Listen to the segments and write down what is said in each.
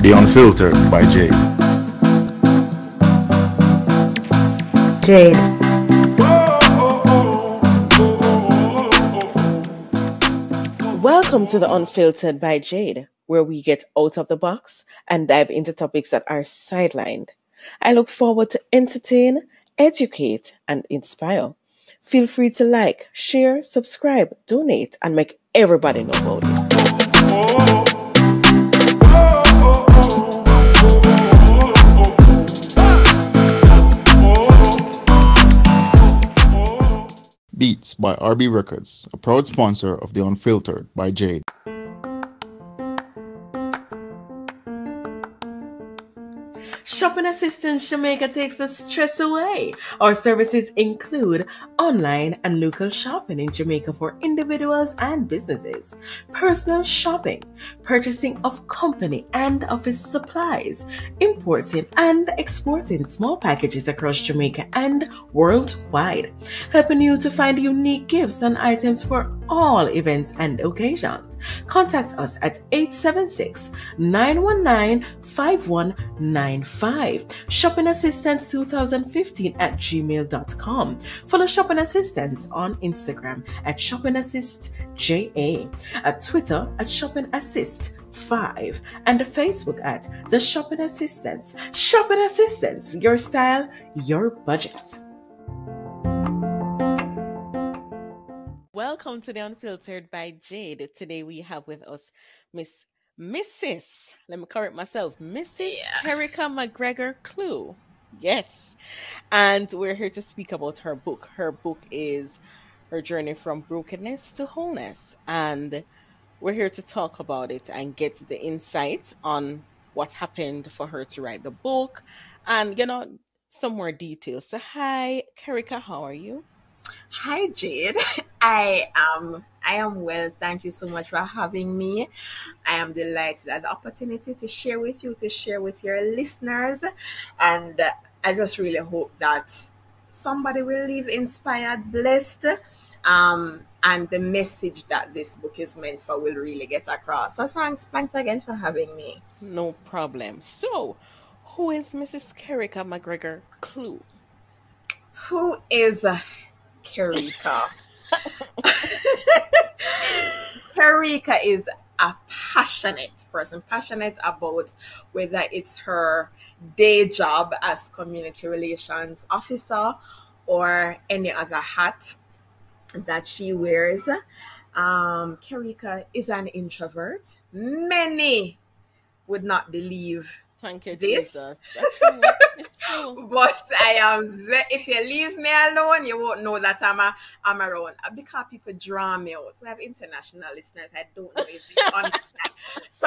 The Unfiltered by Jade. Jade. Welcome to The Unfiltered by Jade, where we get out of the box and dive into topics that are sidelined. I look forward to entertain, educate, and inspire. Feel free to like, share, subscribe, donate, and make everybody know about this. Beats by RB Records, a proud sponsor of The Unfiltered by Jade. Shopping Assistance Jamaica takes the stress away. Our services include online and local shopping in Jamaica for individuals and businesses, personal shopping, purchasing of company and office supplies, importing and exporting small packages across Jamaica and worldwide, helping you to find unique gifts and items for all events and occasions. Contact us at 876-919-5195. Shopping Assistance 2015 at gmail.com. Follow Shopping Assistance on Instagram at Shopping Assist JA, at Twitter at Shopping Assist 5, and Facebook at The Shopping Assistance. Shopping Assistance, your style, your budget. Welcome to The Unfiltered by Jade. Today we have with us Mrs. Let me correct myself, Mrs. Kerrica McGregor Clue. Yes. And we're here to speak about her book. Her book is Her Journey from Brokenness to Wholeness. And we're here to talk about it and get the insight on what happened for her to write the book and, some more details. So hi, Kerrica, how are you? Hi, Jade. I am well. Thank you so much for having me. I am delighted at the opportunity to share with you, to share with your listeners. And I just really hope that somebody will leave inspired, blessed, and the message that this book is meant for will really get across. So thanks again for having me. No problem. So, who is Mrs. Kerrica McGregor Clue? Who is Kerrica? Kerrica is a passionate person, passionate about whether it's her day job as community relations officer or any other hat that she wears. Kerrica is an introvert. Many would not believe Thank you, this. Jesus. That's true. It's true. But I am if you leave me alone, you won't know that I'm around. Because people draw me out. We have international listeners. I don't know if they understand. So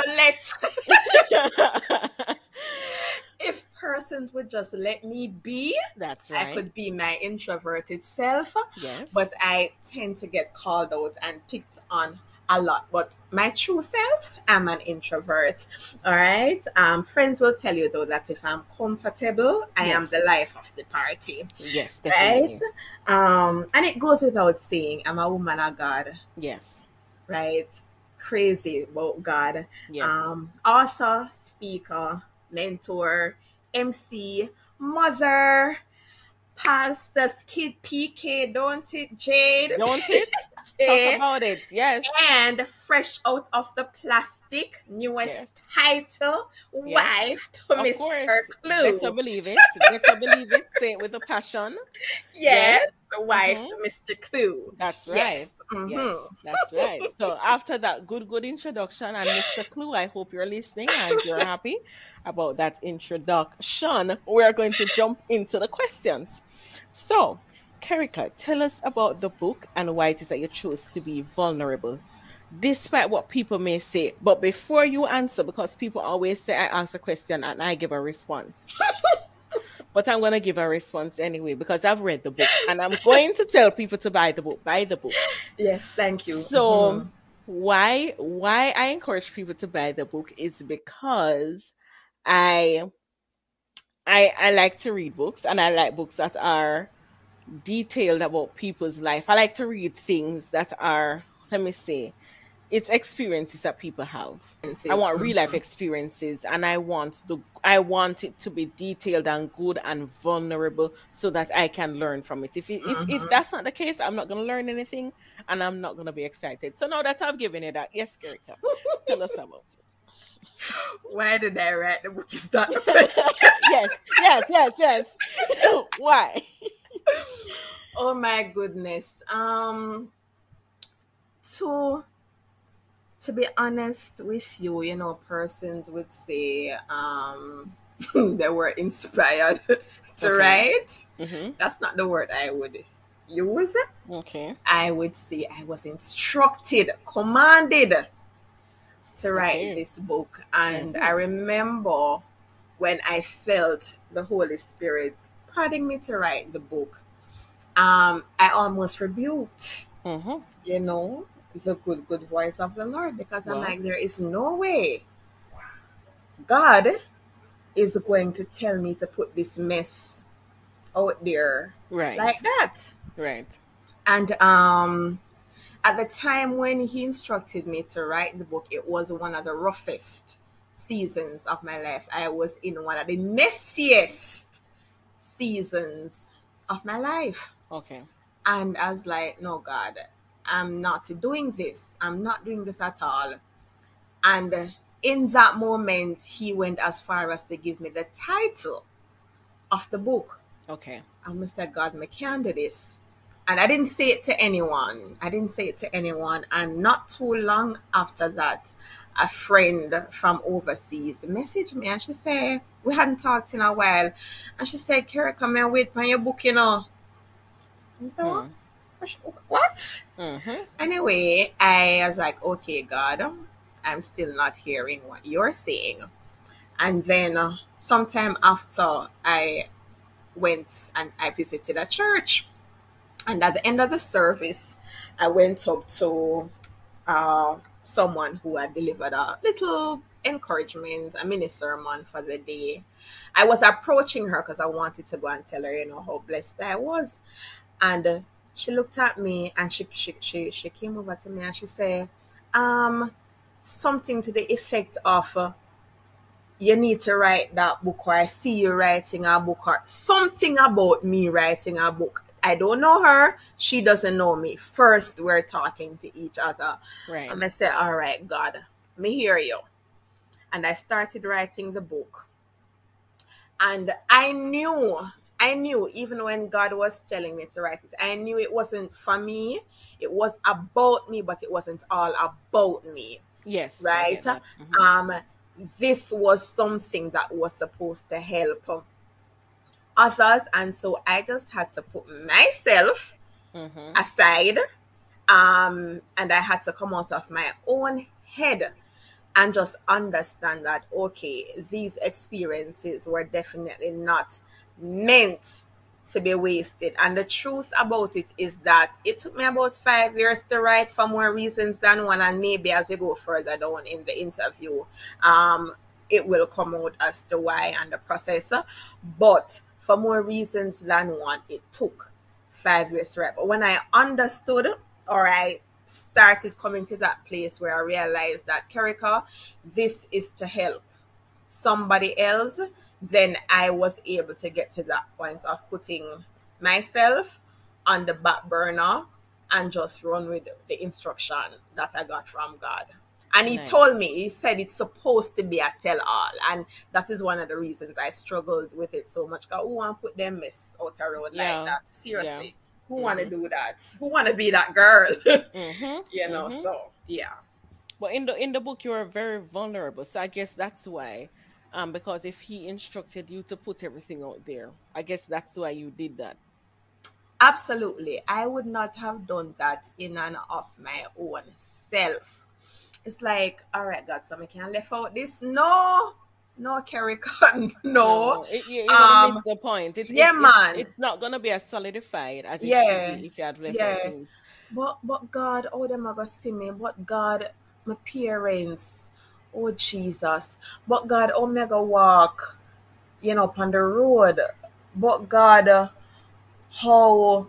if persons would just let me be, That's right. I could be my introverted self. Yes. But I tend to get called out and picked on a lot. But my true self, I'm an introvert. All right. Friends will tell you though that if I'm comfortable, I am the life of the party. Yes, definitely. Right. And it goes without saying, I'm a woman of God. Yes. Right. Crazy about God. Yes. Author, speaker, mentor, MC, mother, pastor, kid, PK, don't it, Jade? Don't it? Talk about it. Yes. And fresh out of the plastic, newest title, wife to Of Mr. course. Clue. Better believe it. Better believe it. Say it with a passion. Yes, wife to Mr. Clue. That's right. Yes. Yes, that's right. So after that good introduction, and Mr. Clue, I hope you're listening and you're happy about that introduction. We're going to jump into the questions. So, Kerrica, tell us about the book and why it is that you chose to be vulnerable, despite what people may say. But before you answer, because people always say I ask a question and I give a response. But I'm going to give a response anyway because I've read the book and I'm going to tell people to buy the book. Buy the book. Yes, thank you. So why I encourage people to buy the book is because I like to read books and I like books that are detailed about people's life. I like to read things that are, let me say, It's experiences that people have. I Experiences. want real life experiences, and I want it to be detailed and good and vulnerable so that I can learn from it. If that's not the case, I'm not going to learn anything, and I'm not going to be excited. So now that I've given you that, yes, Kerrica, tell us about Why did I write the book? Is that the question? it. Yes. Why? Oh my goodness. To to be honest with you, persons would say they were inspired to Okay. write. Mm-hmm. That's not the word I would use. Okay. I would say I was instructed, commanded to write Okay. this book. And I Mm-hmm. remember when I felt the Holy Spirit prodding me to write the book, I almost rebuked, Mm-hmm. you know, the good voice of the Lord, because I'm Well, like, there is no way God is going to tell me to put this mess out there like right. that. Right. And at the time when he instructed me to write the book, it was one of the roughest seasons of my life. I was in one of the messiest seasons of my life. Okay. And I was like, no, God, I'm not doing this. I'm not doing this at all. And in that moment, he went as far as to give me the title of the book. Okay. I said, God, I can't do this. And I didn't say it to anyone. I didn't say it to anyone. And not too long after that, a friend from overseas messaged me and she said, we hadn't talked in a while. And she said, Kerrica, come and wait for your book, I said, what? Hmm. What? Mm-hmm. Anyway, I was like, okay, God, I'm still not hearing what you're saying. And then sometime after, I went and I visited a church. And at the end of the service, I went up to someone who had delivered a little encouragement, a mini sermon for the day. I was approaching her because I wanted to go and tell her, how blessed I was. And she looked at me and she came over to me and she said, something to the effect of, you need to write that book, or I see you writing a book, or something about me writing a book. I don't know her. She doesn't know me. First, we're talking to each other. Right. And I said, all right, God, me hear you. And I started writing the book. And I knew, even when God was telling me to write it, I knew it wasn't for me. It was about me, but it wasn't all about me. Yes, I Right? get that. Mm-hmm. Um, this was something that was supposed to help others. And so I just had to put myself Mm-hmm. aside. And I had to come out of my own head and just understand that, okay, these experiences were definitely not meant to be wasted. And the truth about it is that it took me about 5 years to write, for more reasons than one. And maybe as we go further down in the interview, it will come out as to why and the process. But for more reasons than one, it took 5 years to write. But when I understood, or I started coming to that place where I realized that, Kerrica, this is to help somebody else, then I was able to get to that point of putting myself on the back burner and just run with the instruction that I got from God. And he told Nice. me, he said it's supposed to be a tell all. And that is one of the reasons I struggled with it so much. Because who want to put them mess out a road like Yeah. that? Yeah. Seriously. Who want to Mm-hmm. do that? Who want to be that girl? Mm-hmm. Mm-hmm. So yeah. But in the book, you are very vulnerable. So I guess that's why. Because if he instructed you to put everything out there, I guess that's why you did that. Absolutely. I would not have done that in and of my own self. It's like, all right, God, so I can left out this. No, no, Kerrica, no. No, you're gonna miss the point. It's Yeah, it's it's man. it's not gonna be as solidified as it should Yeah, be if you had left out yeah. things. But God, oh them are gonna see me. But God, my parents, oh Jesus. But God, oh mega walk, upon the road. But God, how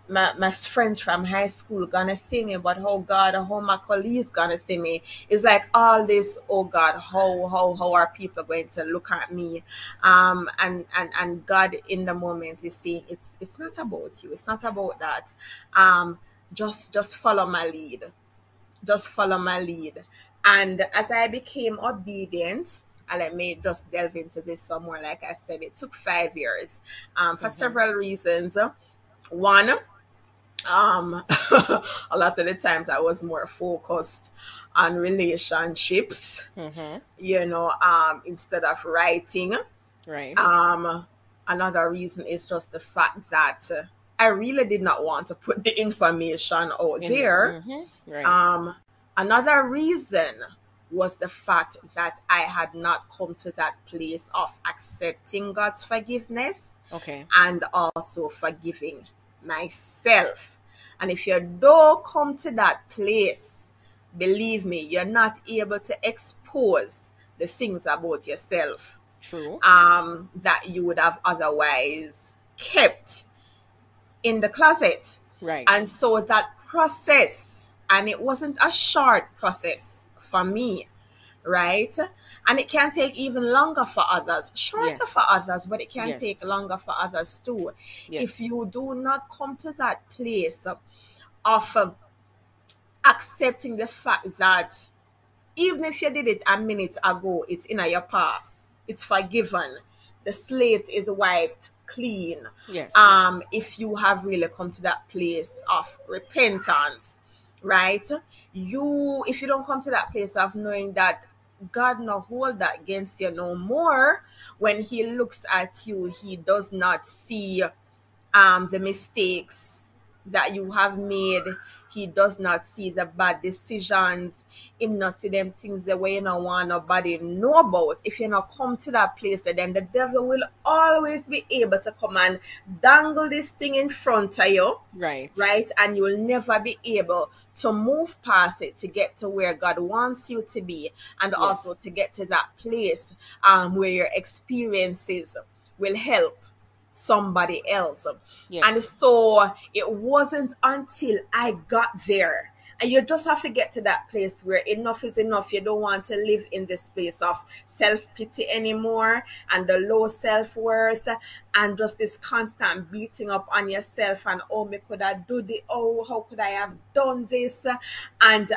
my friends from high school gonna see me, but oh God, how my colleagues gonna see me? It's like all this, oh God, how are people going to look at me? And God in the moment is saying it's not about you, it's not about that. Just follow my lead. Just follow my lead. And as I became obedient, and let me just delve into this some more. Like I said, it took 5 years for several reasons. One, a lot of the times I was more focused on relationships, instead of writing. Right. Another reason is just the fact that I really did not want to put the information out there. Right. Another reason was the fact that I had not come to that place of accepting God's forgiveness Okay. and also forgiving myself. And if you don't come to that place, believe me, you're not able to expose the things about yourself True. that you would have otherwise kept in the closet. Right. And so that process, and it wasn't a short process for me, right? And it can take even longer for others, shorter Yes. for others, but it can Yes. take longer for others too. Yes. If you do not come to that place of accepting the fact that even if you did it a minute ago, it's in your past, it's forgiven, the slate is wiped clean. Yes. If you have really come to that place of repentance, right? If you don't come to that place of knowing that God no hold that against you no more, when he looks at you, he does not see the mistakes that you have made. He does not see the bad decisions. He not see them things the way you don't want nobody know about. If you not come to that place, then the devil will always be able to come and dangle this thing in front of you. Right. Right? And you will never be able to move past it to get to where God wants you to be, and also to get to that place where your experiences will help somebody else. Yes. And so it wasn't until I got there. And you just have to get to that place where enough is enough. You don't want to live in this place of self-pity anymore, and the low self-worth, and just this constant beating up on yourself, and how could I have done this? And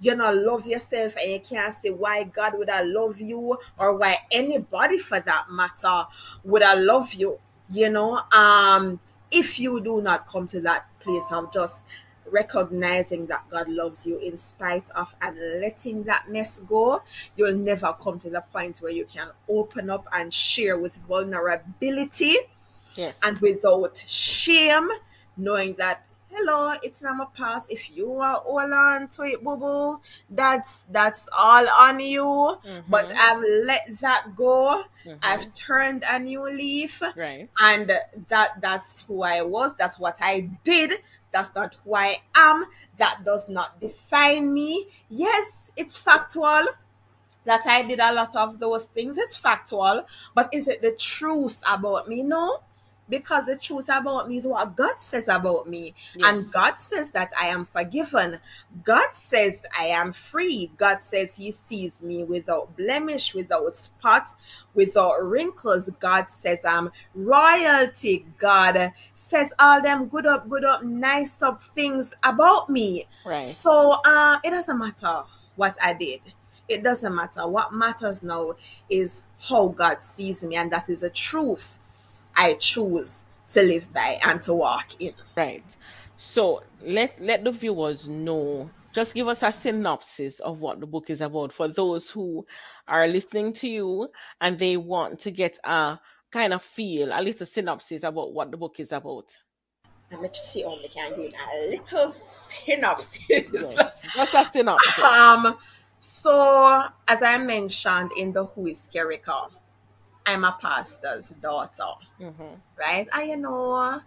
you not love yourself, and you can't say why God would I love you, or why anybody for that matter would I love you. If you do not come to that place of just recognizing that God loves you in spite of, and letting that mess go, you'll never come to the point where you can open up and share with vulnerability. Yes. And without shame, knowing that, hello, it's not my past. If you are all on to it, boo boo, that's all on you. But I've let that go. I've turned a new leaf. Right. And that's who I was. That's what I did. That's not who I am. That does not define me. Yes, it's factual that I did a lot of those things. It's factual. But is it the truth about me? No. Because the truth about me is what God says about me. Yes. And God says that I am forgiven. God says I am free. God says he sees me without blemish, without spot, without wrinkles. God says I'm royalty. God says all them good up, nice up things about me. Right. So it doesn't matter what I did. It doesn't matter. What matters now is how God sees me, and that is a truth I choose to live by and to walk in. Right. So let the viewers know. Just give us a synopsis of what the book is about for those who are listening to you and they want to get a kind of feel, a little synopsis about what the book is about. Let me just see how we can do a little synopsis. Yes. Just a synopsis. So, as I mentioned in the Who is Kerrica, I'm a pastor's daughter, right? And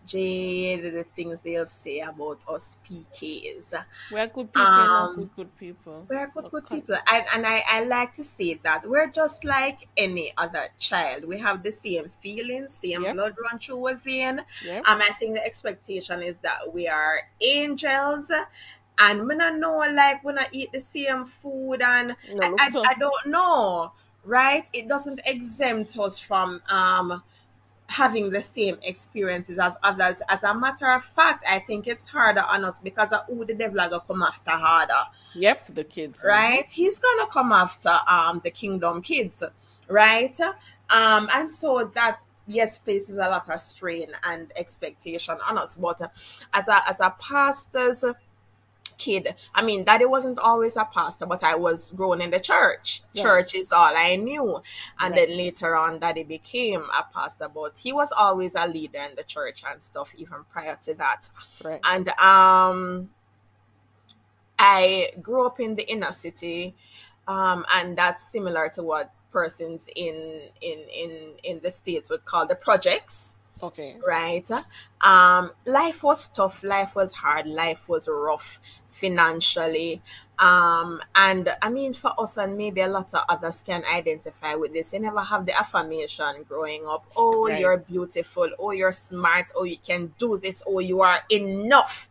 Jade, the things they'll say about us PKs. We're good people, you're not Um, good people. we're good, But good people. I like to say that we're just like any other child. We have the same feelings, same Yep, blood run through a vein. yep. I think the expectation is that we are angels. And we don't know, like, we not eat the same food, and No, look so. I don't know, right? It doesn't exempt us from having the same experiences as others. As a matter of fact, I think it's harder on us because of who the devil are gonna come after harder, Yep, the kids. Mm-hmm. right? He's gonna come after the kingdom kids, right? And so that, yes, places a lot of strain and expectation on us. But as a pastor's kid, I mean, daddy wasn't always a pastor, but I was grown in the church. Right, Church is all I knew. And right, then later on, daddy became a pastor, but he was always a leader in the church and stuff, even prior to that. right. And I grew up in the inner city, and that's similar to what persons in the states would call the projects, Okay. right? Life was tough, life was hard, life was rough financially. And I mean, for us and maybe a lot of others can identify with this. You never have the affirmation growing up. Oh, Right, you're beautiful. Oh, you're smart. Oh, you can do this. Oh, you are enough.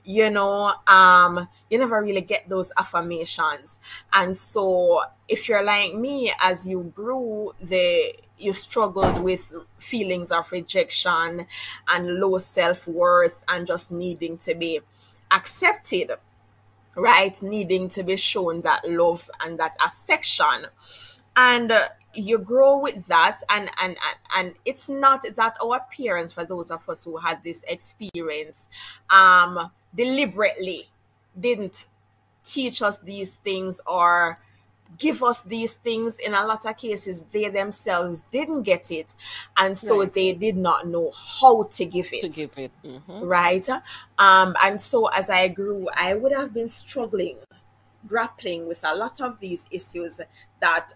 You never really get those affirmations. And so if you're like me, as you grew, you struggled with feelings of rejection and low self-worth and just needing to be accepted, right? Needing to be shown that love and that affection. And you grow with that, and it's not that our parents, for those of us who had this experience, deliberately didn't teach us these things or give us these things. In a lot of cases, they themselves didn't get it, and so right. they did not know how to give To it, give it. Mm-hmm. right? And so as I grew, I would have been struggling, grappling with a lot of these issues that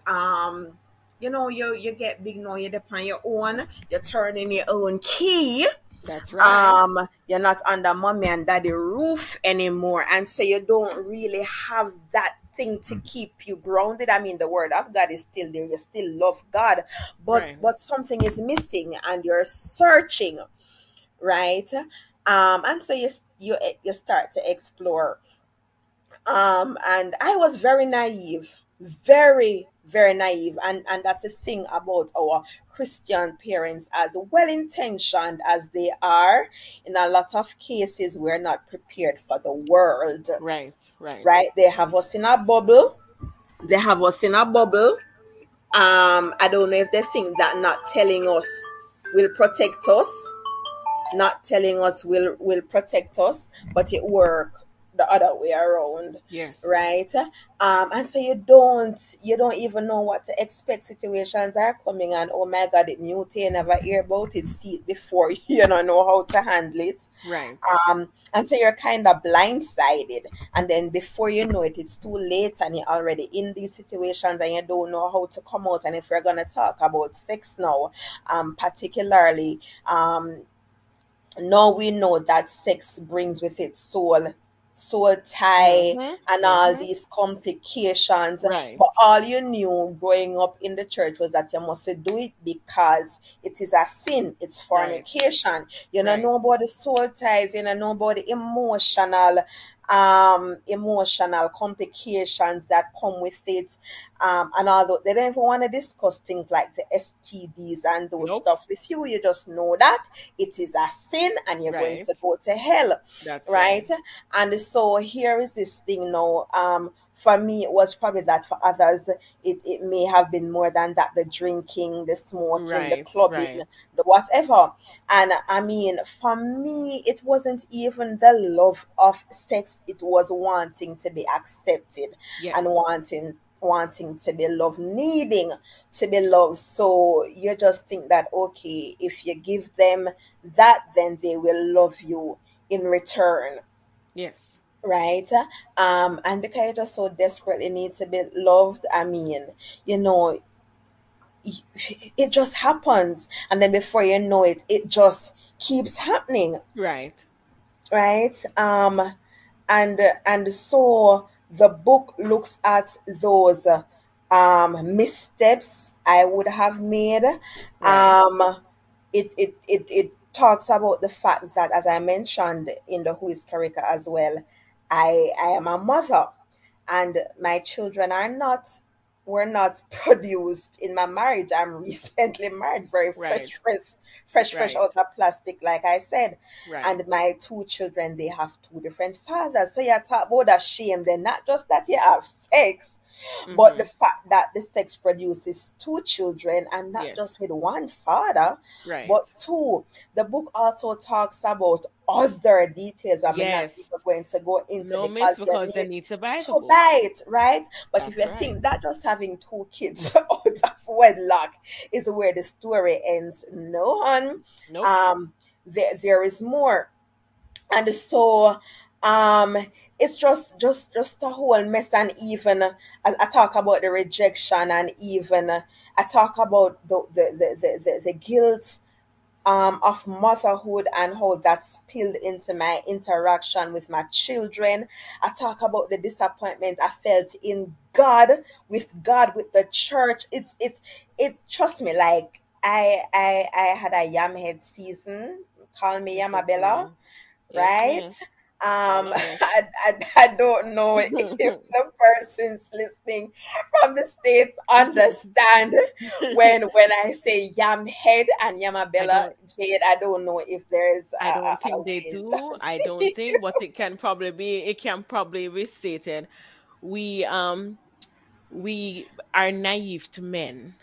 you get big now, you depend on your own, you're turning your own key. That's right. You're not under mommy and daddy roof anymore, and so you don't really have that thing to keep you grounded. I mean, the word of God is still there, you still love God, but Right. something is missing and you're searching, right? And so you start to explore. And I was very naive, very, very naive. And that's the thing about our Christian parents, as well intentioned as they are. In a lot of cases, we're not prepared for the world, Right, right. right? They have us in a bubble. They have us in a bubble. I don't know if they think that not telling us will protect us, not telling us will protect us, but it work the other way around, Yes. right? And so you don't even know what to expect. Situations are coming, and oh my god, it new to you, never hear about it, see it before, you don't know how to handle it. Right. And so you're kind of blindsided, and then before you know it, it's too late and you're already in these situations and you don't know how to come out. And if we're going to talk about sex now, particularly, now we know that sex brings with it soul tie Mm-hmm. and all Mm-hmm. these complications. Right. But all you knew growing up in the church was that you must do it because it is a sin, it's Right. fornication. You don't Right. know about the soul ties, you don't know about the emotional complications that come with it. And although they don't even want to discuss things like the STDs and those Nope. stuff with you, you just know that it is a sin and you're going Right. to go to hell, That's right? right. And so here is this thing now. For me, it was probably that. For others, it may have been more than that: the drinking, the smoking, the Right. clubbing, Right. the whatever. And I mean, for me, it wasn't even the love of sex, it was wanting to be accepted Yes. and wanting to be loved, needing to be loved. So you just think that, okay, if you give them that, then they will love you in return, Yes. right? And because you just so desperately need to be loved, I mean, you know, it just happens, and then before you know it, it just keeps happening, Right. right? And so the book looks at those missteps I would have made. Right. It talks about the fact that, as I mentioned in the Who is Kerrica as well, I am a mother, and my children are not were not produced in my marriage. I'm recently married, very Right. fresh Right. out of plastic, like I said. Right. And my two children, they have two different fathers. So you talk about a shame. Then not just that you have sex, but the Mm-hmm. fact that the sex produces two children, and not Yes. just with one father, but Right. two. The book also talks about other details. I mean, not Yes. even going to go into, No, miss, because you because they need need to buy the to book. buy it, right? But if That's you right. think that just having two kids out of wedlock is where the story ends, no, hon. Nope. There is more. And so um it's just a whole mess. And even I talk about the rejection, and even I talk about the guilt of motherhood, and how that spilled into my interaction with my children. I talk about the disappointment I felt in God, with the church. It trust me, like I had a yam head season. Call me Yes, Yamabella, ma'am. Yes, right? ma'am. I know this. I don't know if the persons listening from the States understand when I say yam head and I Yamabella, don't. Jade. I don't know if there's I don't a think they way do. I don't that think, but it can probably be. It can probably be stated. We we are naive to men,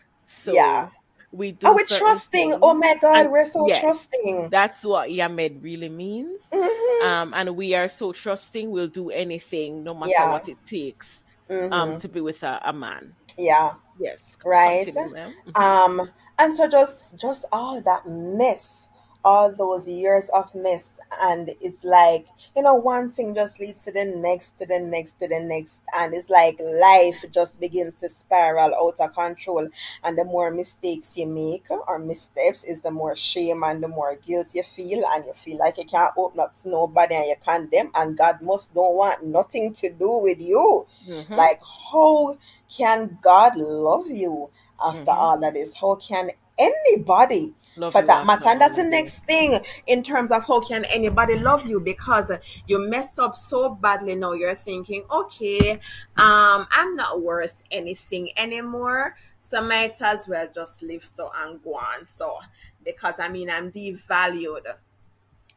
yeah. so we Are do we certain trusting? Oh things, my and God, we're so yes, trusting. that's what yamed really means. Hmm. And we are so trusting, we'll do anything no matter Yeah. what it takes Hmm. to be with a man. Yeah. Yes, Right. continue, ma'am. um and so just all that mess, all those years of mess, and it's like, one thing just leads to the next, to the next, to the next, and it's like life just begins to spiral out of control. And the more mistakes you make, or missteps, is the more shame and the more guilt you feel, and you feel like you can't open up to nobody, and you condemn, and God must don't want nothing to do with you. Mm-hmm. Like, how can God love you after Mm-hmm. all of this? How can anybody, Love for you that after matter? And all that's the of this. next thing, in terms of how can anybody love you, because you mess up so badly. Now you're thinking, okay, I'm not worth anything anymore, so might as well just live so and go on. So, because I mean, I'm devalued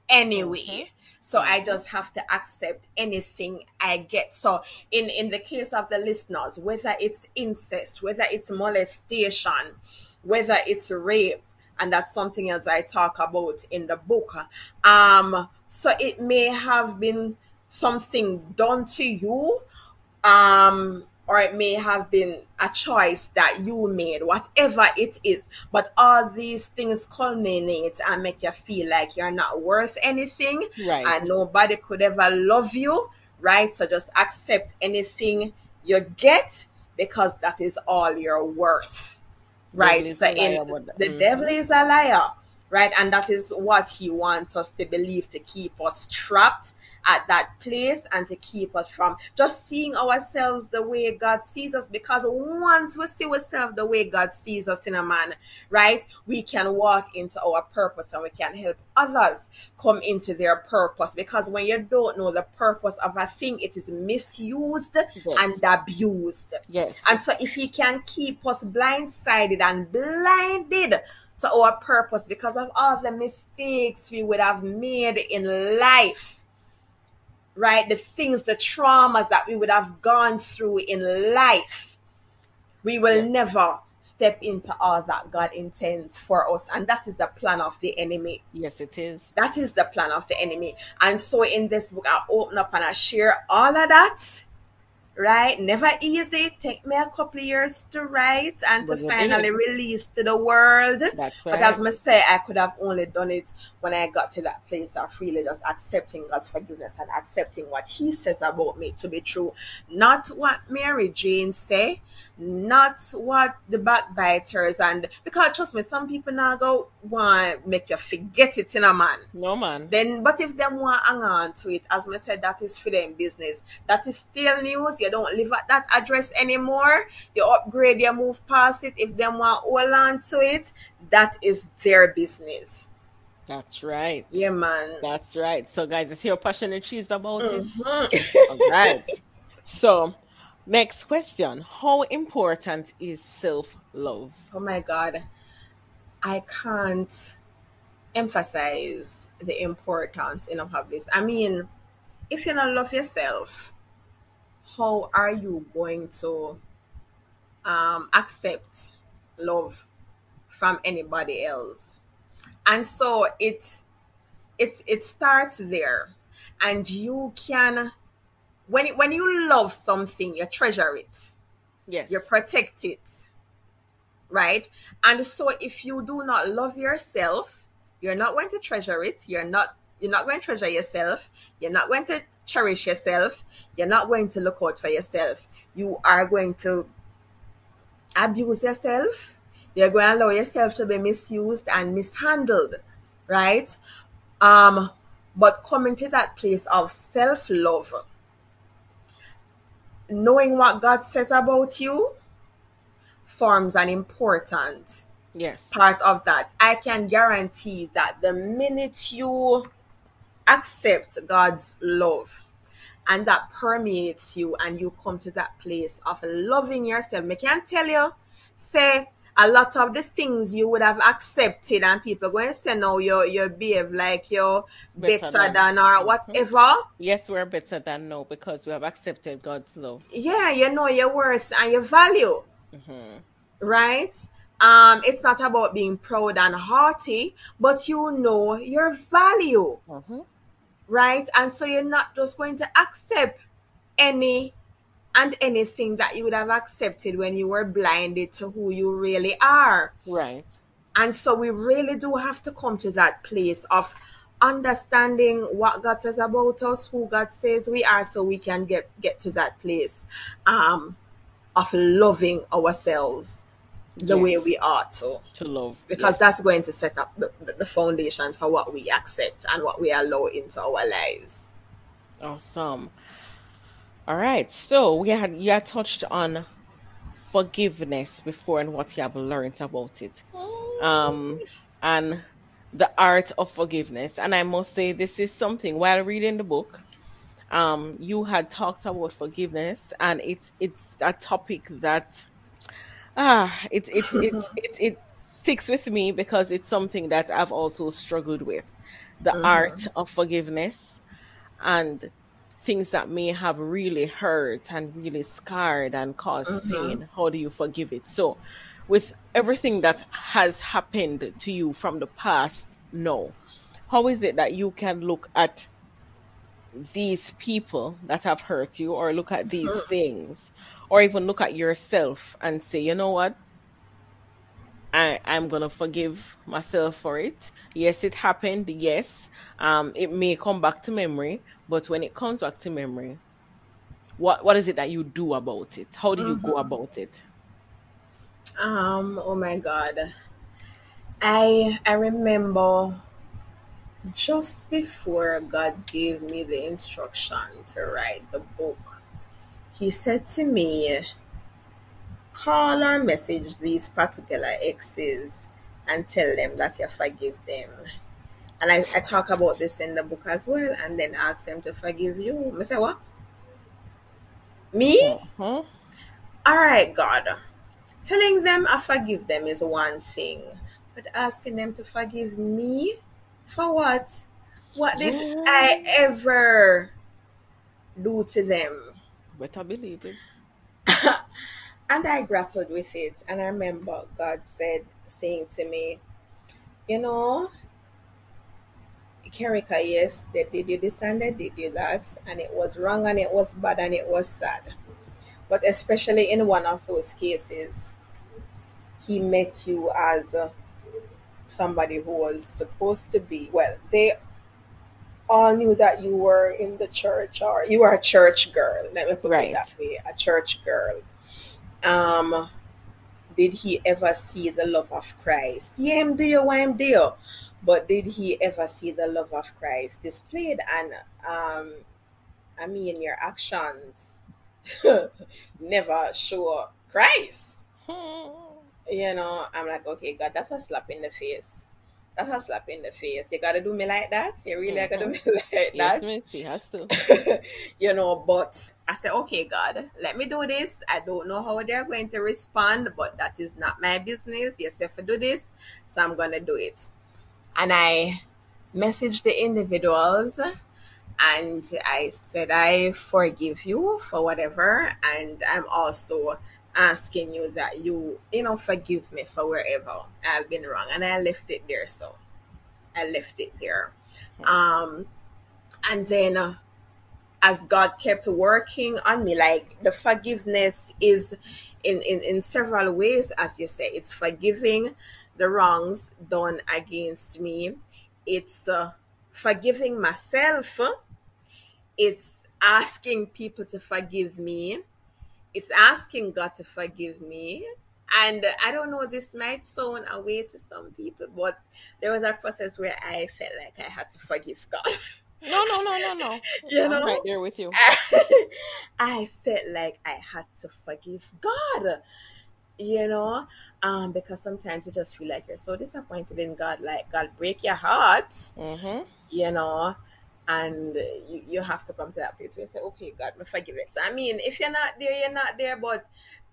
Mm-hmm. anyway, so I Mm-hmm. just have to accept anything I get. So in the case of the listeners, whether it's incest, whether it's molestation, whether it's rape, and that's something else I talk about in the book. So it may have been something done to you, or it may have been a choice that you made, whatever it is. But all these things culminate and make you feel like you're not worth anything, Right. and nobody could ever love you, right? So just accept anything you get, because that is all you're worth, Devil right? is So a in liar, but the devil is a liar, right? And that is what he wants us to believe, to keep us trapped at that place, and to keep us from just seeing ourselves the way God sees us. Because once we see ourselves the way God sees us in a man, right, we can walk into our purpose, and we can help others come into their purpose. Because when you don't know the purpose of a thing, it is misused and yes. abused. And Yes. so if he can keep us blindsided and blinded to our purpose because of all the mistakes we would have made in life, right? The things, the traumas that we would have gone through in life, we will Yes. never step into all that God intends for us. And that is the plan of the enemy. Yes, it is. That is the plan of the enemy. And so in this book, I open up and I share all of that, right? Never easy. Take me a couple of years to write and to But you did. finally release to the world. That's But as right. I say, I could have only done it when I got to that place of really just accepting God's forgiveness and accepting what He says about me to be true. Not what Mary Jane say, not what the backbiters, and because trust me, some people now go want make you forget it in a man. No man. Then, but if them want hang on to it, as I said, that is for them business. That is still news. You don't live at that address anymore. You upgrade, you move past it. If them want hold on to it, that is their business. That's right. Yeah, man. That's right. So, guys, I see your passionate cheese about it. Mhm. All right. So, next question. How important is self-love? Oh my God, I can't emphasize the importance enough of this. I mean, if you don't love yourself, how are you going to accept love from anybody else? And so it starts there, and you can when you love something, you treasure it, you Yes. protect it, right? And so if you do not love yourself, you're not going to treasure it. You're not going to treasure yourself. You're not going to cherish yourself. You're not going to look out for yourself. You are going to abuse yourself. You're going to allow yourself to be misused and mishandled, right? But coming to that place of self-love, knowing what God says about you forms an important Yes. part of that. I can guarantee that the minute you accept God's love and that permeates you and you come to that place of loving yourself, I can tell you, say a lot of the things you would have accepted and people going to say no, you behave like you're Better better than. than or whatever. Yes, we're better than no because we have accepted God's love. Yeah, you know your worth and your value, right? It's not about being proud and haughty, but you know your value, right? And so you're not just going to accept any and anything that you would have accepted when you were blinded to who you really are. Right. And so we really do have to come to that place of understanding what God says about us, who God says we are, so we can get to that place of loving ourselves the way Yes. we ought to. To love. Because Yes. that's going to set up the foundation for what we accept and what we allow into our lives. Awesome. All right. So you had touched on forgiveness before and what you have learned about it. And the art of forgiveness. And I must say this is something while reading the book, you had talked about forgiveness and it's a topic that it sticks with me because it's something that I've also struggled with. The art of forgiveness and things that may have really hurt and really scarred and caused pain. How do you forgive it? So, with everything that has happened to you from the past, no. How is it that you can look at these people that have hurt you, or look at these things, or even look at yourself and say, you know what? I'm gonna forgive myself for it. Yes, it happened. Yes, it may come back to memory, but when it comes back to memory, what is it that you do about it? How do you go about it? Oh my God. I remember just before God gave me the instruction to write the book, He said to me, call or message these particular exes and tell them that you forgive them. And I talk about this in the book as well, and then ask them to forgive you. I say, what? Me? Uh-huh. All right, God. Telling them I forgive them is one thing, but asking them to forgive me for what? What did I Yeah, ever do to them? better believe it. And I grappled with it, and I remember God saying to me, you know, Kerrica, yes, they did you this and they did you that, and it was wrong and it was bad and it was sad. But especially in one of those cases, he met you as somebody who was supposed to be, well, they all knew that you were in the church, or you were a church girl. Let me put it that Right. way, a church girl. Um, did he ever see the love of Christ? Yeah, him do you, why him do you? But did he ever see the love of Christ displayed? And I mean, your actions never show Christ. I'm like, okay, God, that's a slap in the face. That's a slap in the face. You gotta do me like that. You really gotta do me like Yes, that. Mitzi has to. But I said, okay, God, let me do this. I don't know how they're going to respond, but that is not my business. You said to do this, so I'm gonna do it. And I messaged the individuals and I said, I forgive you for whatever, and I'm also asking you that forgive me for wherever I've been wrong. And I left it there. So I left it there. And then as God kept working on me, like the forgiveness is in several ways, as you say, it's forgiving the wrongs done against me. It's forgiving myself. It's asking people to forgive me. It's asking God to forgive me. And I don't know, this might sound away to some people, but there was a process where I felt like I had to forgive God. No. I'm right there with you. I felt like I had to forgive God, because sometimes you just feel like you're so disappointed in God, like God break your heart, and you have to come to that place where you say, okay, God, me forgive it. So, I mean, if you're not there, you're not there, but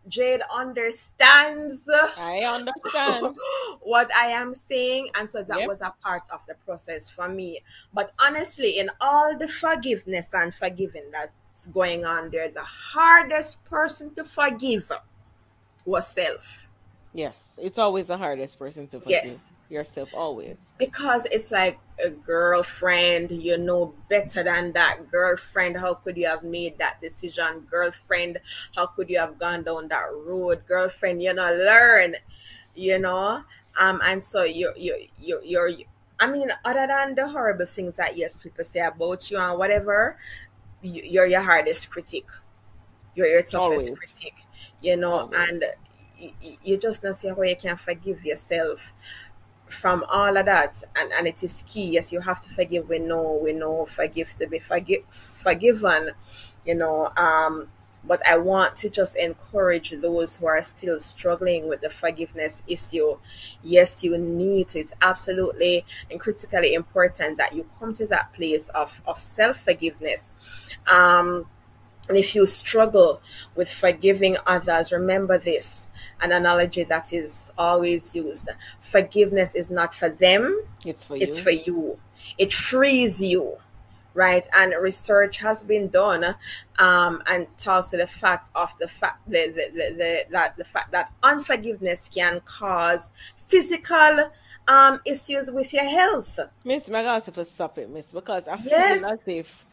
Jade understands I understand what I am saying, and so that Yep. was a part of the process for me. But honestly, in all the forgiveness and forgiving that's going on there, the hardest person to forgive was self. Yes, it's always the hardest person to forgive Yes, yourself. Always. because it's like a girlfriend, you know better than that. Girlfriend, how could you have made that decision? Girlfriend, how could you have gone down that road? Girlfriend, learn, you know and so you're I mean, other than the horrible things that yes people say about you and whatever, you're your hardest critic. You're your toughest Always. critic, and Always. you just not see how you can forgive yourself from all of that. And it is key. Yes, you have to forgive. We know forgive to be forgiven, but I want to just encourage those who are still struggling with the forgiveness issue. Yes, you need to. It's absolutely and critically important that you come to that place of self-forgiveness. And if you struggle with forgiving others, remember this, an analogy that is always used: forgiveness is not for them, It's for it's you. for you. It frees you, right? And research has been done, and talks to the fact of the fact that unforgiveness can cause physical issues with your health. Miss, I'm gonna have to stop it, Miss, because Yes.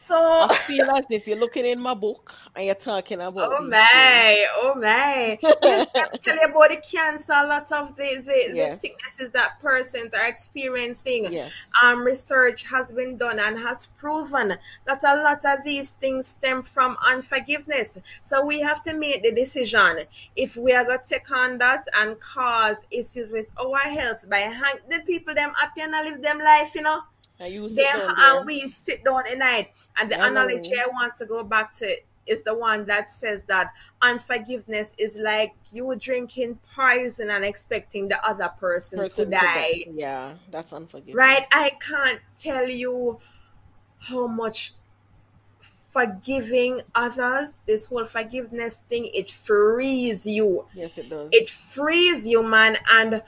So I feel as if you're looking in my book and you're talking about oh these things. my, oh my. Yes, let me tell you about the cancer, a lot of the Yes. sicknesses that persons are experiencing. Yes. Research has been done and has proven that a lot of these things stem from unforgiveness. So we have to make the decision if we are going to take on that and cause issues with our health by hang the people them happy and live them life, And you sit then down and there. we sit down at night. And the I analogy know. I want to go back to is the one that says that unforgiveness is like you drinking poison and expecting the other person to Person to die. die. Yeah, that's unforgiving. Right? I can't tell you how much forgiving others, this whole forgiveness thing, it frees you. Yes, it It does. frees you, man. And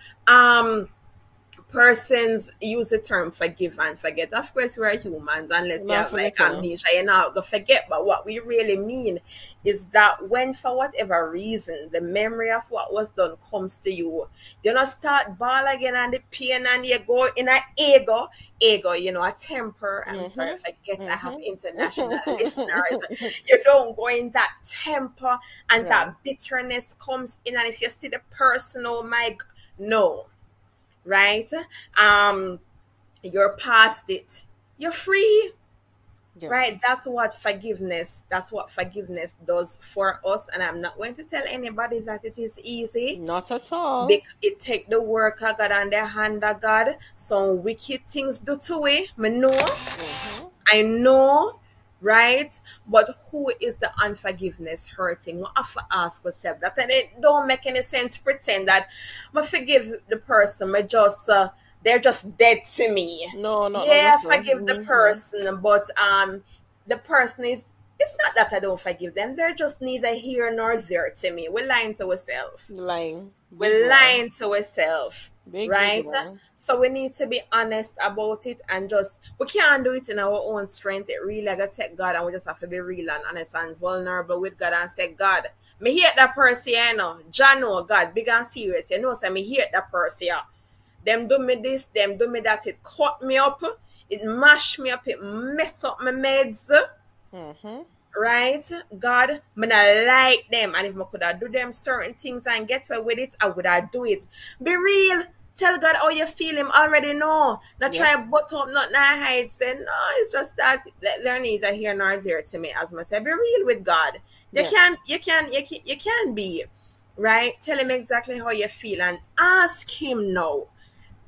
persons use the term forgive and forget. Of course, we're humans, unless you Not have like forget, you know. amnesia, you're not gonna forget. But what we really mean is that when, for whatever reason, the memory of what was done comes to you, you not start ball again and the pain, and you go in a ego, a temper. I'm sorry if I get. I have international listeners. You don't go in that temper, and Right. that bitterness comes in, and if you see the person, oh my, no. Right? You're past it. You're free. Yes. Right? That's what forgiveness does for us. And I'm not going to tell anybody that it is easy. Not at all. It take the work of God and the hand of God. Some wicked things do to it. Me know. Mm-hmm. I know, right? But who is the unforgiveness hurting? We have to ask ourselves that, and it don't make any sense pretend that I forgive the person. I just they're just dead to me. No, not Yeah, at all. forgive the Mm-hmm. person, but the person is. It's not that I don't forgive them. They're just neither here nor there to me. We're lying to ourselves. Lying. Big We're lie. lying to ourselves, Big right? lie. So we need to be honest about it and just we can't do it in our own strength. It really gotta take God and we just have to be real and honest and vulnerable with God and say, God, me hate that person, you know. John know God, big and serious. You know, say me hate that person. Yeah. Them do me this, them do me that. It cut me up, it mash me up, it mess up my meds. Mm-hmm. Right? God, me not like them. And if I could have do them certain things and get away with it, I would have do it. Be real. Tell God how you feel him already know. Not Yep. try butt up, not hide. Say, no, it's just that they're neither here nor there to me. As I said, be real with God. Yes. You can be. Right? Tell him exactly how you feel and ask him now.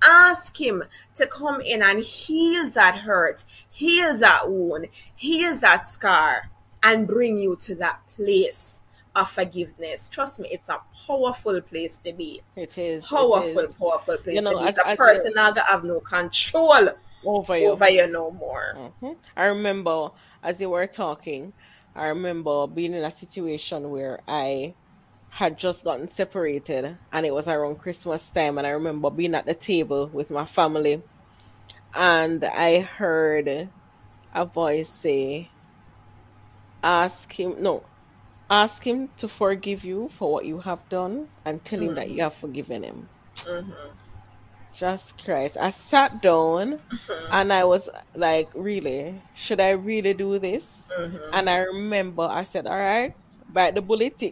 Ask him to come in and heal that hurt, heal that wound, heal that scar, and bring you to that place of forgiveness. Trust me, it's a powerful place to be. It is. It Powerful, is. powerful You place to know, be. The as you're person now have no control over you. over you no more. I remember as you were talking, I remember being in a situation where I had just gotten separated and it was around Christmas time. And I remember being at the table with my family and I heard a voice say, ask him, no, ask him to forgive you for what you have done and tell him that you have forgiven him. Just Christ. I sat down and I was like, really? Should I really do this? And I remember I said, all right, bite the bullet.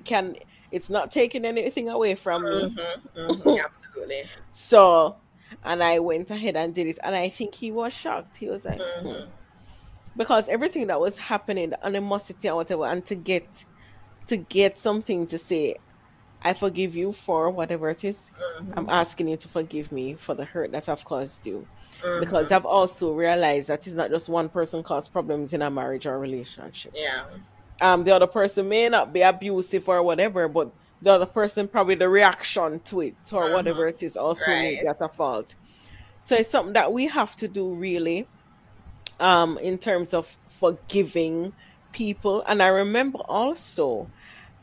It's not taking anything away from me. Absolutely. So, and I went ahead and did it. And I think he was shocked. He was like, because everything that was happening, the animosity and whatever, and to get something to say, I forgive you for whatever it is. I'm asking you to forgive me for the hurt that I've caused you. Because I've also realized that it's not just one person caused problems in a marriage or relationship. Yeah. The other person may not be abusive or whatever, but the other person probably the reaction to it or whatever it is also may be Right. at a fault. So it's something that we have to do really, in terms of forgiving people. And I remember also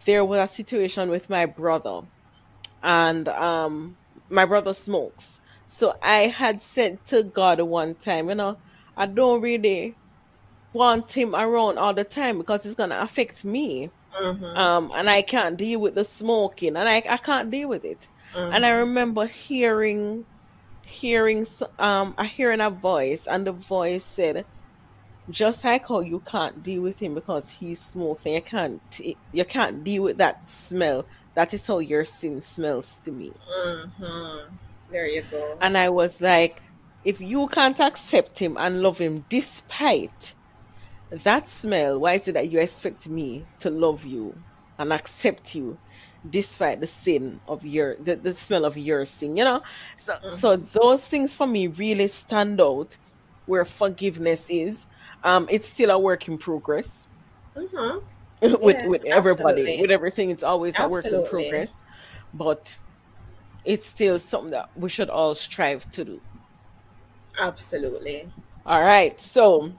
there was a situation with my brother and my brother smokes. So I had said to God one time, I don't really want him around all the time because it's gonna affect me. And I can't deal with the smoking and I can't deal with it. And I remember hearing a voice and the voice said, just like how you can't deal with him because he smokes and you can't deal with that smell. That is how your sin smells to me. There you go. And I was like, if you can't accept him and love him despite that smell, why is it that you expect me to love you and accept you despite the sin of the smell of your sin? So those things for me really stand out where forgiveness is. It's still a work in progress with Yeah, with everybody, absolutely. with everything. It's always a work in Absolutely. progress, but it's still something that we should all strive to do. Absolutely. All right, so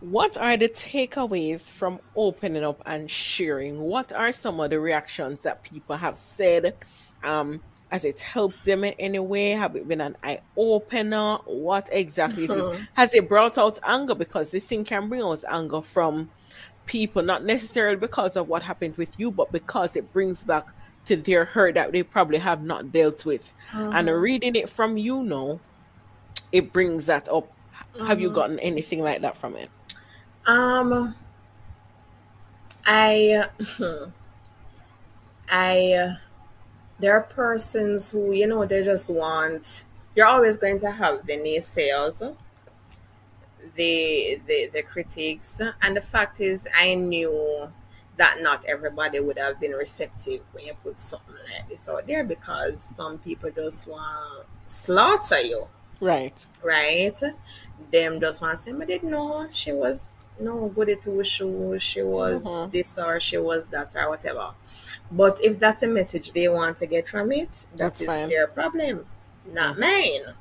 what are the takeaways from opening up and sharing? What are some of the reactions that people have said? Has it helped them in any way? Have it been an eye opener? What exactly it is? Has it brought out anger? Because this thing can bring out anger from people, not necessarily because of what happened with you, but because it brings back to their hurt that they probably have not dealt with. And reading it from it brings that up. Have you gotten anything like that from it? Um, I, I, there are persons who, they just want, you're always going to have the naysayers the critics, and the fact is, I knew that not everybody would have been receptive when you put something like this out there, because some people just want slaughter you, Right. right? Them just want to say, "I didn't know she was no good at who she was Mm-hmm. this or she was that or whatever." But if that's a message they want to get from it, that That's is fine. their problem, not Mm-hmm. mine.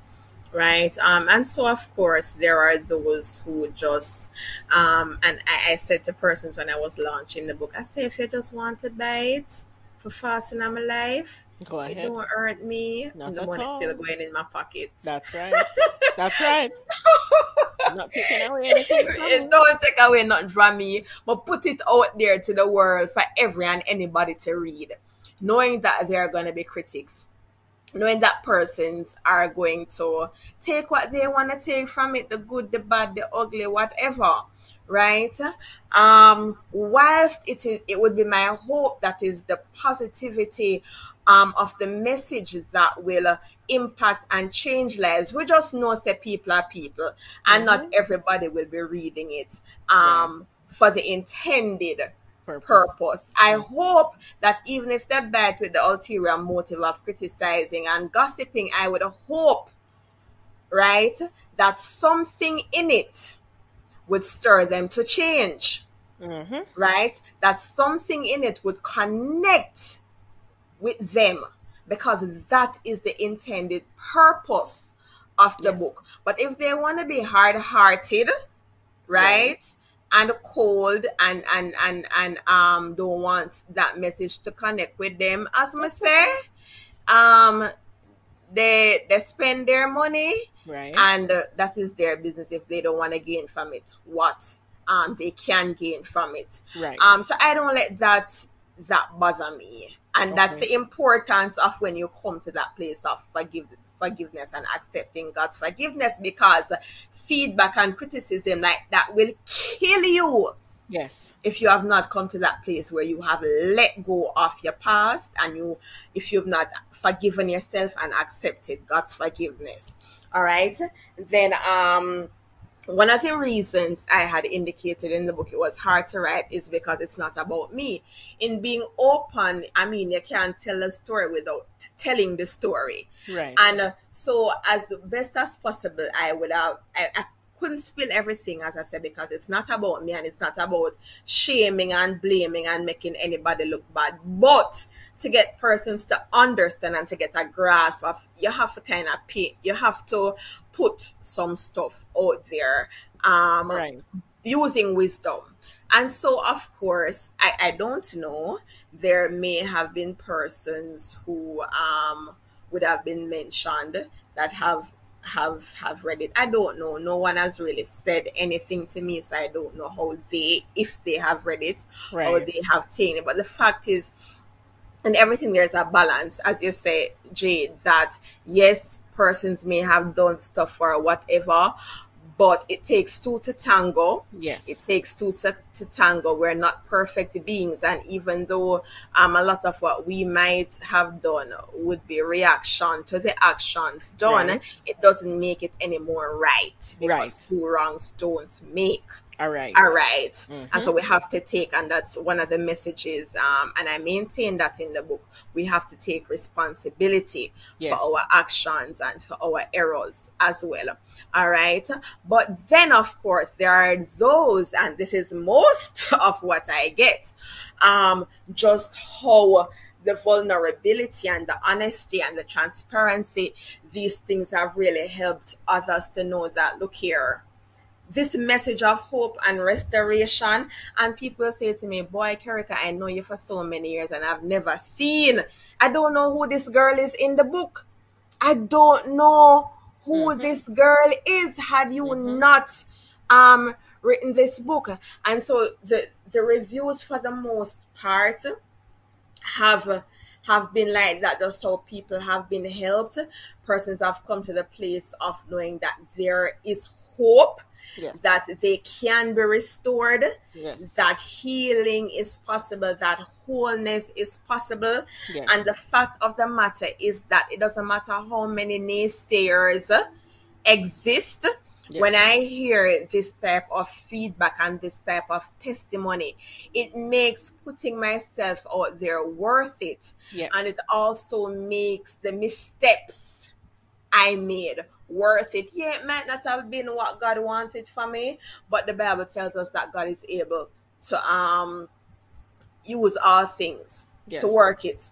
Right. And so of course there are those who just and I said to persons when I was launching the book, I say, if you just want to buy it for fasting in my life, Go it ahead. don't hurt me. Not The at money's still all. going in my pocket. That's right. That's right. Not taking away anything from It you. don't take away nothing from me, but put it out there to the world for every and anybody to read, knowing that there are going to be critics, knowing that persons are going to take what they want to take from it, the good, the bad, the ugly, whatever, right? Whilst it would be my hope that is the positivity of the message that will impact and change lives. We just know that people are people, and not Mm-hmm. everybody will be reading it Right. for the intended Purpose. purpose. I hope that even if they bite with the ulterior motive of criticizing and gossiping, I would hope, right, that something in it would stir them to change, Mm-hmm. right? That something in it would connect with them, because that is the intended purpose of the Yes. book. But if they want to be hard hearted, Right. right, and cold and don't want that message to connect with them, as I That's say, okay. um they spend their money, Right. and that is their business. If they don't want to gain from it, what they can gain from it. Right. So I don't let that bother me, and that's Okay. the importance of when you come to that place of forgiveness and accepting God's forgiveness, because feedback and criticism like that will kill you Yes. if you have not come to that place where you have let go of your past, and if you've not forgiven yourself and accepted God's forgiveness. All right. Then one of the reasons I had indicated in the book it was hard to write is because it's not about me. In being open, I mean, you can't tell a story without telling the story. Right. And so, as best as possible, I couldn't spill everything, as I said, because it's not about me and it's not about shaming and blaming and making anybody look bad. But to get persons to understand and to get a grasp of, you have to kind of you have to put some stuff out there, Right. using wisdom. And so, of course, I don't know. There may have been persons who would have been mentioned that have read it. I don't know. No one has really said anything to me, so I don't know how if they have read it or Right. they have taken it. But the fact is, and everything, there's a balance, as you say, Jade, that yes, persons may have done stuff or whatever, but it takes two to tango. It Yes. takes two to tango. We're not perfect beings, and even though a lot of what we might have done would be reaction to the actions done, Right. it doesn't make it any more right, because Right. two wrongs don't make All right. all right. And so Mm-hmm. we have to take, and that's one of the messages, and I maintain that in the book, we have to take responsibility for Yes. our actions and for our errors as well. All right. But then, of course, there are those, and this is most of what I get, just how the vulnerability and the honesty and the transparency, these things have really helped others to know that, look here, this message of hope and restoration. And people say to me, boy, Kerrica, I know you for so many years and I've never seen, I don't know who this girl is in the book. I don't know who Mm-hmm. this girl is had you Mm-hmm. not written this book. And so the reviews for the most part have have been like that, just how people have been helped. Persons have come to the place of knowing that there is hope, Yes. that they can be restored, Yes. that healing is possible, that wholeness is possible. Yes. And the fact of the matter is that it doesn't matter how many naysayers exist, When Yes. I hear this type of feedback and this type of testimony, it makes putting myself out there worth it. And Yes. it also makes the missteps I made worth it. Yeah, it might not have been what God wanted for me, but the Bible tells us that God is able to use all things to Yes. work it,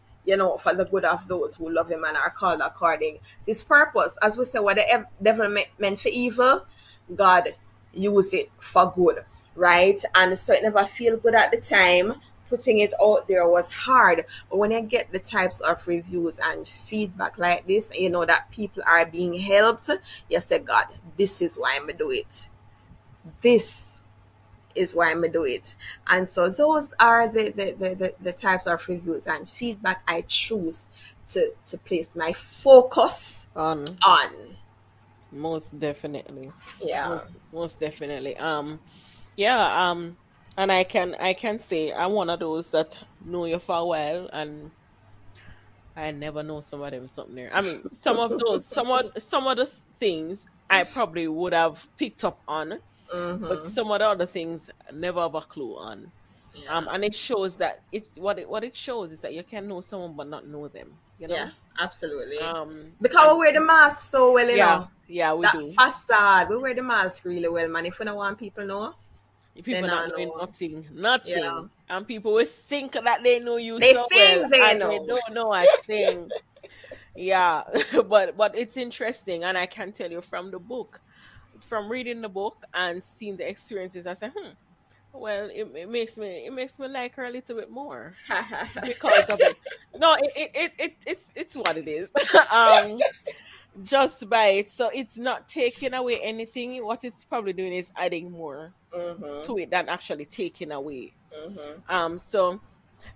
for the good of those who love him and are called according to his purpose. As we say, what the devil meant for evil, God use it for good, right? And so it never feel good at the time. Putting it out there was hard. But when I get the types of reviews and feedback like this, that people are being helped, you say, God, this is why I'm going to do it. This is why I'm gonna do it. And so those are the types of reviews and feedback I choose to place my focus On. on. Most definitely. Yeah. Most definitely. Yeah, and I can say I'm one of those that know you for a while, and I never know some of them something there. I mean, some of the things I probably would have picked up on, but Mm-hmm. some of the other things I never have a clue on. Yeah. And it shows that what it shows is that you can know someone but not know them. Yeah, absolutely. Because And we wear the mask so well, yeah, yeah, we that do. facade, we wear the mask really well, man. If we don't want people know, People then not I knowing know. nothing, Yeah. nothing, and people will think that they know you They so well, think they and they know. don't know a thing. Yeah, but it's interesting, and I can tell you from the book, from reading the book and seeing the experiences, I say, well, it makes me like her a little bit more because of it. No, it's what it is. um, just by it, so it's not taking away anything. What it's probably doing is adding more Mm-hmm. to it than actually taking away. Mm-hmm. So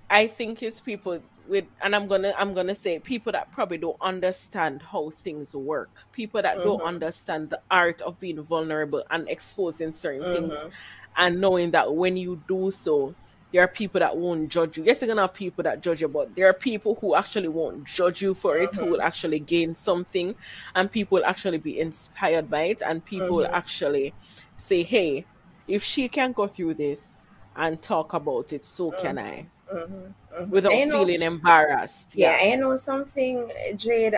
I think it's people with, and I'm gonna say people that probably don't understand how things work. People that don't Mm-hmm. understand the art of being vulnerable and exposing certain things, Mm-hmm. and knowing that when you do so, there are people that won't judge you. Yes, you're gonna have people that judge you, but there are people who actually won't judge you for it, who will Mm-hmm. actually gain something, and people will actually be inspired by it, and people will Mm-hmm. actually say, "Hey, if she can go through this and talk about it, so can I." Mm-hmm. Mm-hmm. Without feeling embarrassed. Yeah, Yeah. I know something, Jade.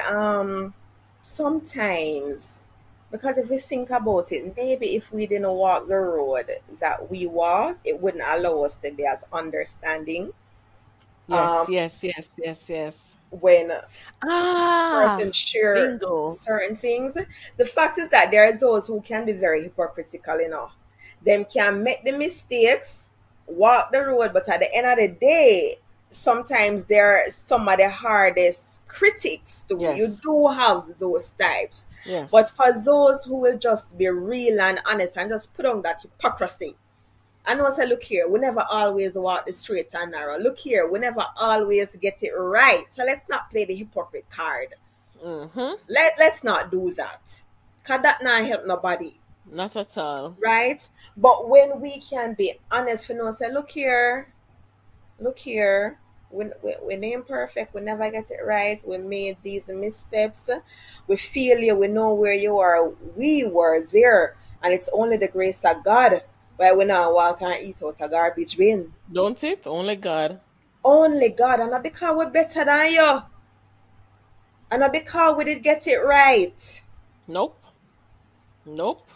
Sometimes, because if we think about it, maybe if we didn't walk the road that we walk, it wouldn't allow us to be as understanding. Yes, Um, yes, yes, yes, yes. when person Ah, share bingo. certain things, the fact is that there are those who can be very hypocritical. Them can make the mistakes, walk the road, but at the end of the day, sometimes they're some of the hardest critics too. You Yes, do have those types. But yes. for those who will just be real and honest and just put on that hypocrisy, I know, say, look here, we never always walk the straight and narrow. Look here, we never always get it right. So let's not play the hypocrite card. Mm-hmm. Let's not do that. Cause that not help nobody, Not at all. right? But when we can be honest, we know, say, look here, we're imperfect, we never get it right, we made these missteps, we feel you, we know where you are, we were there, and it's only the grace of God why we now walk and eat out a garbage bin. Don't it? Only God. Only God, and not because we're better than you, and not because we did get it right. Nope. Nope.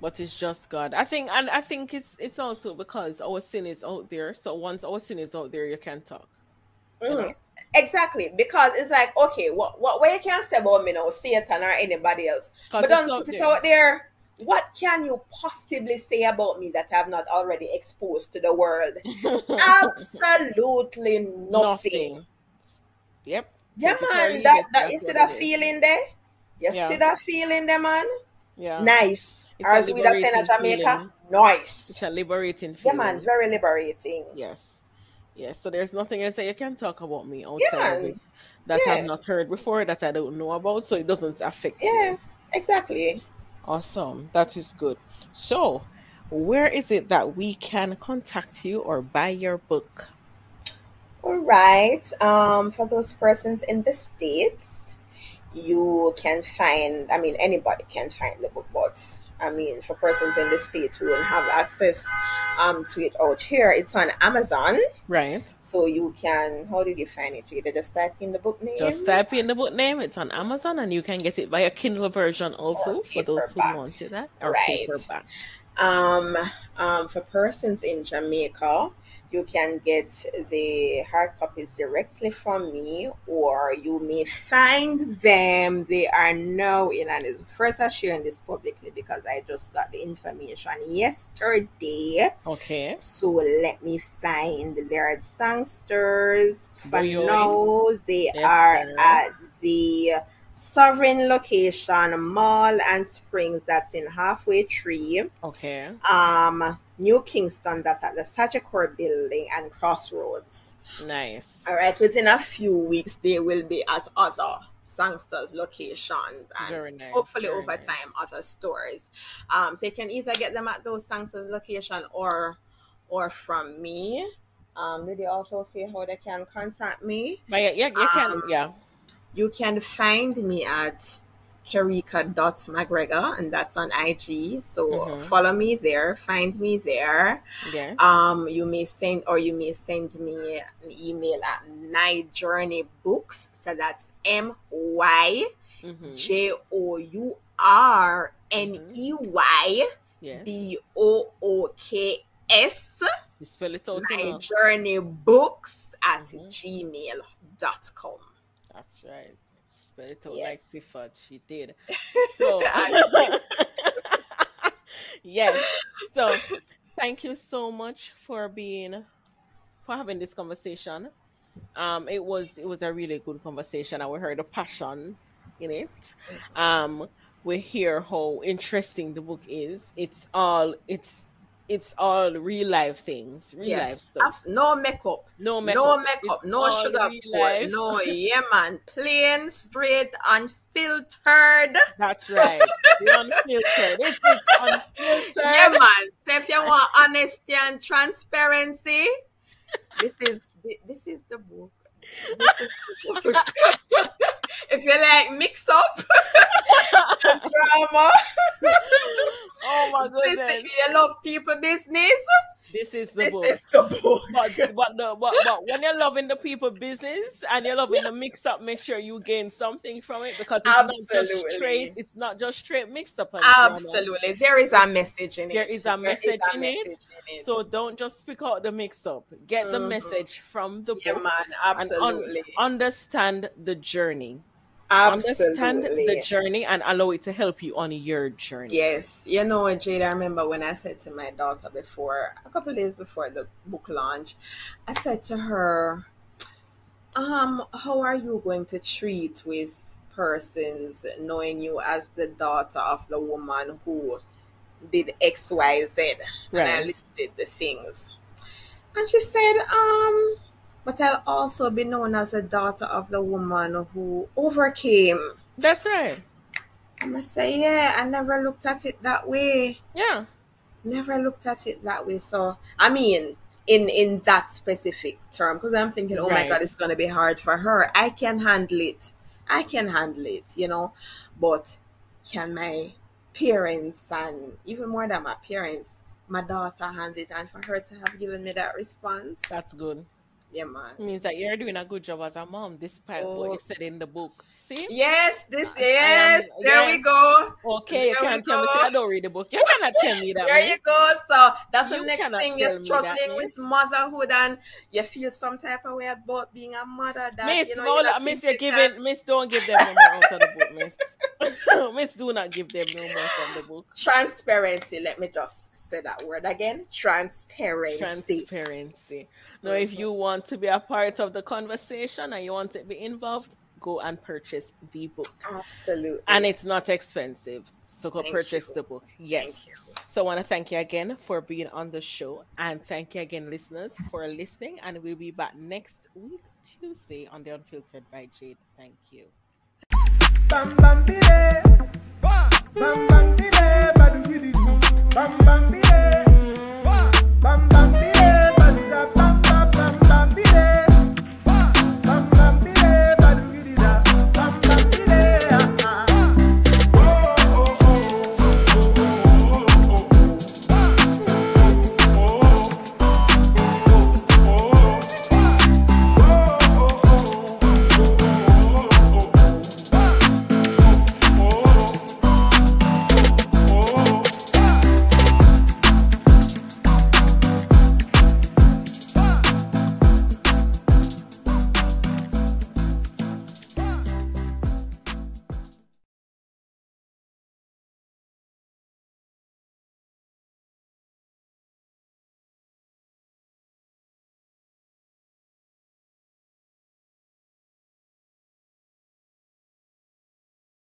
But it's just God. I think it's also because our sin is out there. So once our sin is out there, you can talk. You Mm, know? exactly, because it's like, okay, what you can say about me now, Satan or anybody else, but Because it's don't out put it there. out there. What can you possibly say about me that I have not already exposed to the world? Absolutely nothing. Nothing. Yep. Yeah, Take it or man, leave that it. that you That's see what it that is. feeling there? You see Yeah. that feeling there, man? Yeah. Nice. Or It's a as we that say in liberating Jamaica, feeling. It's nice. a liberating Yeah, man, feeling. very liberating. Yes. Yes. So there's nothing else that you can talk about me Yeah, outside of it man. that I've Yeah, not heard before, that I don't know about, so it doesn't affect yeah, me. exactly. Awesome. That is good. So, where is it that we can contact you or buy your book? All right. For those persons in the States, you can find, I mean, anybody can find the book, but I mean, for persons in the state who don't have access to it out here, it's on Amazon. Right. So you can, how did you find it? You just type in the book name? Just type in the book name. It's on Amazon, and you can get it via Kindle version also for those who want it. That or right. paperback. For persons in Jamaica, you can get the hard copies directly from me, or you may find them. They are now in, and it's first I'm sharing this publicly because I just got the information yesterday. Okay. So let me find their songsters. For now, they are at the Sovereign location, Mall and Springs, that's in Halfway Tree. Okay. New Kingston, that's at the Sagicor building, and Crossroads. Nice. All right, within a few weeks, they will be at other songsters locations, and very nice. Hopefully over time other stores. So you can either get them at those songsters location or from me. Did they also say how they can contact me? But yeah, you can, yeah. You can find me at Kerrica.McGregor, and that's on IG. So follow me there, find me there. Yes. You may send me an email at myjourneybooks. So that's MYJOURNEYBOOKS. You spell it out. myjourneybooks at gmail.com. That's right. Spell it out like Pifford. She did. So, yes. So, thank you so much for having this conversation. It was a really good conversation, and we heard the passion in it. We hear how interesting the book is. It's all real life things, real life stuff. No makeup, no sugar coat, no man, plain, straight, unfiltered. That's right, unfiltered. It's unfiltered. Yeah, man. So if you want honesty and transparency, this is the book. If you like mix up drama, oh my goodness, you love people business, this is the book. But when you're loving the people business and you're loving the mix up, make sure you gain something from it, because it's not just straight mix up. Absolutely, there is a message in it. There is a message in it. So don't just pick out the mix up. Get the message from the book. Yeah, man, absolutely. And understand the journey. Absolutely. Understand the journey and allow it to help you on your journey. Yes. You know, Jade, I remember when I said to my daughter a couple of days before the book launch, I said to her, how are you going to treat with persons knowing you as the daughter of the woman who did XYZ? Right. And I listed the things. And she said, but I'll also be known as a daughter of the woman who overcame. That's right. I must say, yeah, I never looked at it that way. Yeah. Never looked at it that way. So, I mean, in that specific term, because I'm thinking, oh my God, it's going to be hard for her. I can handle it, you know. But can my parents, and even more than my parents, my daughter handle it? And for her to have given me that response. That's good. Yeah, man. It means that you're doing a good job as a mom, despite what you said in the book. See? Yes, there we go. Okay, you can't tell me. See, I don't read the book. You cannot tell me that. There you go. So that's the next thing. You're struggling with motherhood, and you feel some type of way about being a mother. That, Miss, you know, Miss, you're giving. Miss, don't give them no more out of the book, Miss. Miss, do not give them no more from the book. Transparency. Let me just say that word again. Transparency. Now, if you want to be a part of the conversation and you want to be involved, go and purchase the book. Absolutely. And it's not expensive. So go purchase the book. Yes. So I want to thank you again for being on the show. And thank you again, listeners, for listening. And we'll be back next week, Tuesday, on the Unfiltered by Jade. Thank you. Bam bam bide, bam bam bide, bam bam bide, bam bam bide.